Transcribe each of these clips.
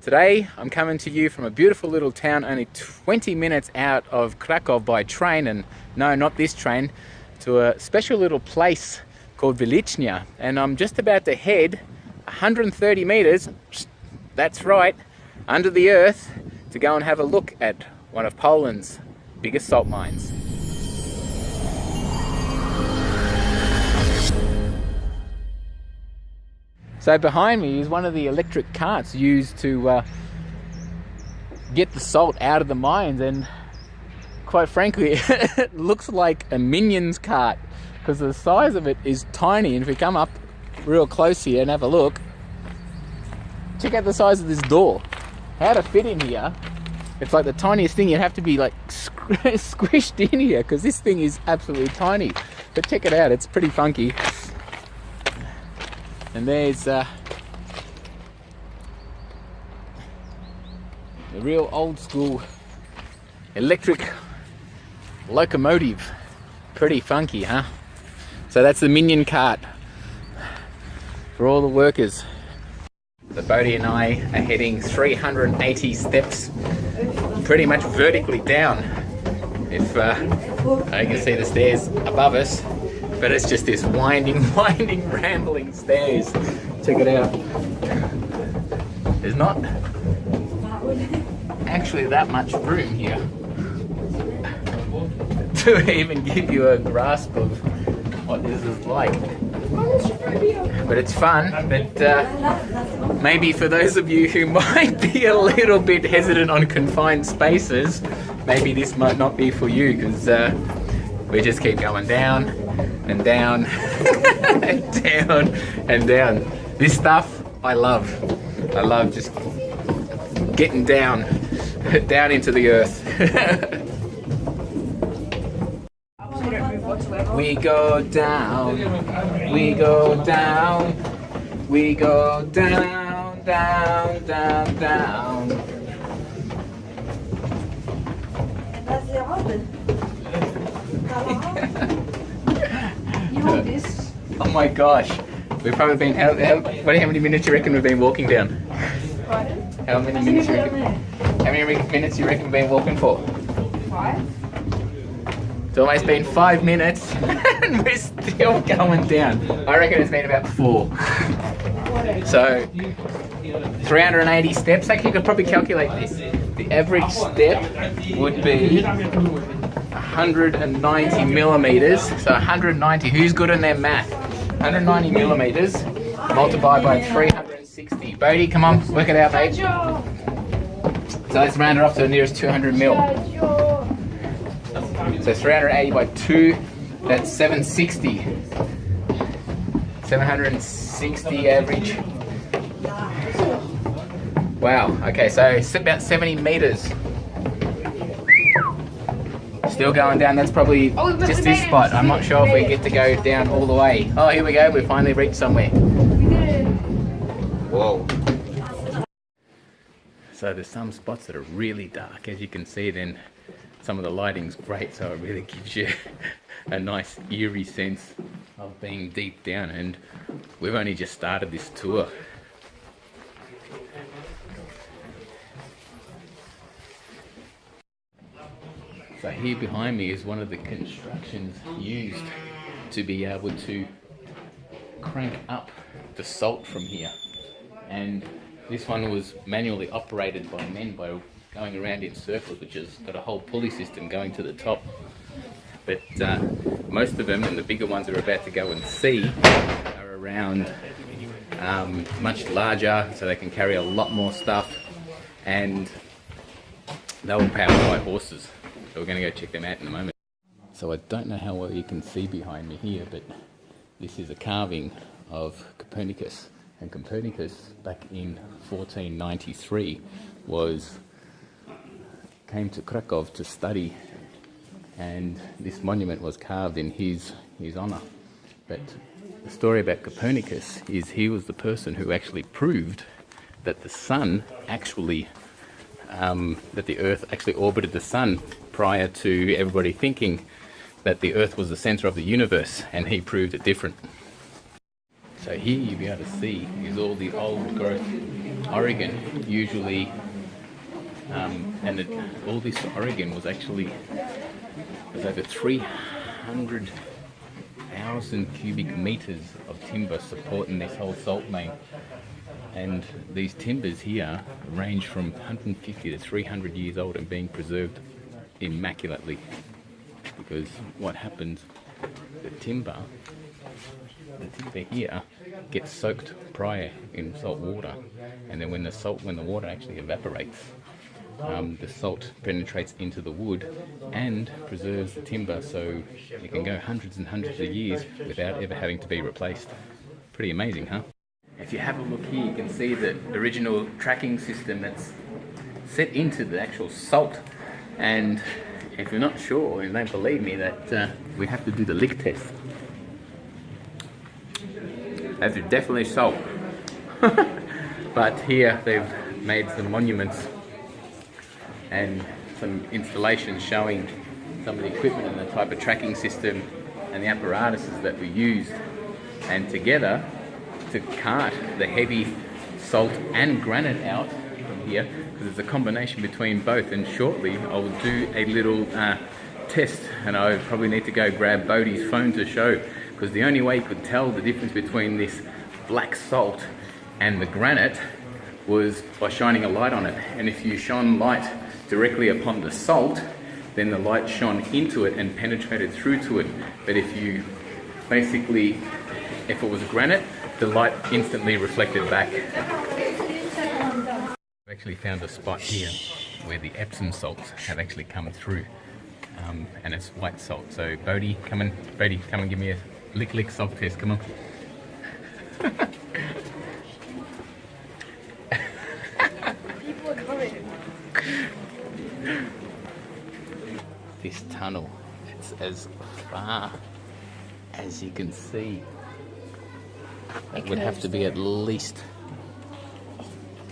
Today I'm coming to you from a beautiful little town only 20 minutes out of Krakow by train, and no, not this train, to a special little place called Wiliczka, and I'm just about to head 130 meters, that's right, under the earth to go and have a look at one of Poland's biggest salt mines. So behind me is one of the electric carts used to get the salt out of the mines, and quite frankly it looks like a Minions cart because the size of it is tiny. And if we come up real close here and have a look, check out the size of this door. How to fit in here, it's like the tiniest thing. You'd have to be like squished in here because this thing is absolutely tiny. But check it out, it's pretty funky. And there's the real old school electric locomotive. Pretty funky, huh? So that's the Minion cart for all the workers. So Bodhi and I are heading 380 steps, pretty much vertically down. If I can see the stairs above us, but it's just this winding, rambling stairs. Check it out. There's not actually that much room here to even give you a grasp of what this is like. But it's fun. But maybe for those of you who might be a little bit hesitant on confined spaces, maybe this might not be for you, because we just keep going down and down and down and down. This stuff I love. I love just getting down into the earth. We go down, we go down, we go down, down, down, down. Oh my gosh, we've probably been, how many minutes you reckon we've been walking down? How many minutes you reckon we've been walking for? 5. It's almost been 5 minutes and we're still going down. I reckon it's been about 4. So 380 steps. Actually, you could probably calculate this. The average step would be 190 millimeters. So 190, who's good in their math? 190 millimeters multiplied by 360. Bodhi, come on, work it out, mate. So let's round it off to the nearest 200 mil. So 380 by 2, that's 760. 760 average. Wow, okay, so it's about 70 meters. Still going down, that's probably just this spot. I'm not sure if we get to go down all the way. Oh, here we go, we finally reached somewhere. Whoa. So there's some spots that are really dark, as you can see. Then some of the lighting's great, so it really gives you a nice eerie sense of being deep down, and we've only just started this tour. So here behind me is one of the constructions used to be able to crank up the salt from here, and this one was manually operated by men by going around in circles, which has got a whole pulley system going to the top. But most of them, and the bigger ones we're about to go and see, are around much larger, so they can carry a lot more stuff, and they're all powered by horses. So we're going to go check them out in a moment. So I don't know how well you can see behind me here, but this is a carving of Copernicus. And Copernicus, back in 1493, came to Krakow to study, and this monument was carved in his honour. But the story about Copernicus is he was the person who actually proved that the sun actually, that the Earth actually orbited the sun prior to everybody thinking that the Earth was the centre of the universe, and he proved it different. So here you'll be able to see is all the old growth Oregon usually, all this Oregon was over 300,000 cubic meters of timber supporting this whole salt mine. And these timbers here range from 150 to 300 years old and being preserved immaculately. Because what happens, the timber here gets soaked prior in salt water, and then when the water actually evaporates, the salt penetrates into the wood and preserves the timber, so it can go hundreds and hundreds of years without ever having to be replaced. Pretty amazing, huh? If you have a look here, you can see the original tracking system that's set into the actual salt. And if you're not sure and don't believe me, that we have to do the lick test. That's definitely salt. But here they've made some monuments and some installations showing some of the equipment and the type of tracking system and the apparatuses that we used, and together to cart the heavy salt and granite out from here, because it's a combination between both. And shortly I will do a little test, and I probably need to go grab Bodhi's phone to show, because the only way you could tell the difference between this black salt and the granite was by shining a light on it. And if you shone light directly upon the salt, then the light shone into it and penetrated through to it. But if it was granite, the light instantly reflected back. I've actually found a spot here where the Epsom salts have actually come through, and it's white salt. So Bodhi, come and give me a lick salt test. Come on. People are coming. This tunnel, it's as far as you can see. It would have to be at least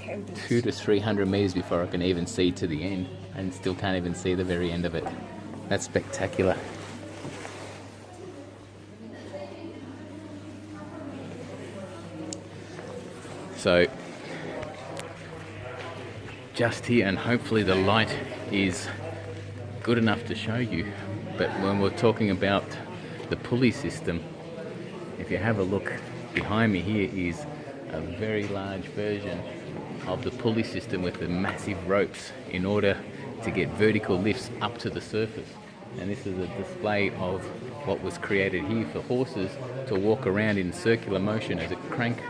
200 to 300 meters before I can even see to the end, and still can't even see the very end of it. That's spectacular. So just here, and hopefully the light is good enough to show you, but when we're talking about the pulley system, if you have a look behind me, here is a very large version of the pulley system with the massive ropes in order to get vertical lifts up to the surface. And this is a display of what was created here for horses to walk around in circular motion as it crank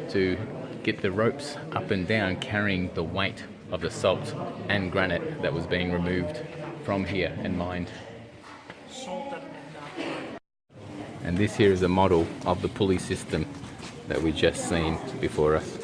to get the ropes up and down, carrying the weight of the salt and granite that was being removed from here and mined. And this here is a model of the pulley system that we just seen before us.